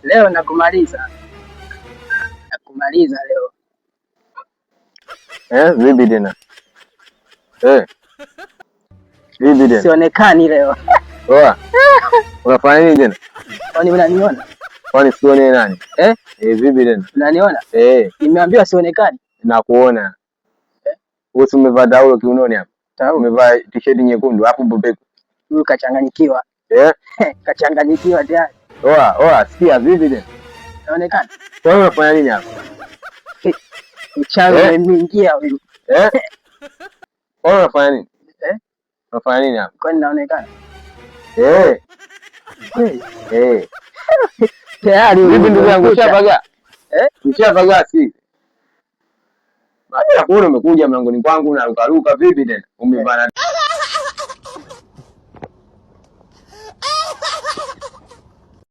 Leo nakumaliza. Nakumaliza leo. Vipi tena? Vipi tena? Sionekani leo. Oa. Unafanya nini tena? Kwani unaniona? Kwani sione nani? Vipi tena? Unaniona? Nimeambiwa sionekani. Nakuona. Wewe umevaa taulo kiunoni hapa. Umevaa t-shirt nyekundu hapo bobeko. Huyu kachanganyikiwa. Kachanganyikiwa tayari. Oa, sikia vipi tena? Unaonekana? Wewe unafanya nini hapa? Mchawi umeingia huyu. Wewe unafanya nini? Unafanya nini hapa? Kwani naonekana? Tayari vipi ndugu yangu ushapaga? Ushapaga si? Baada ya kuona umekuja mlangoni kwangu na ruka vipi tena? Umevaa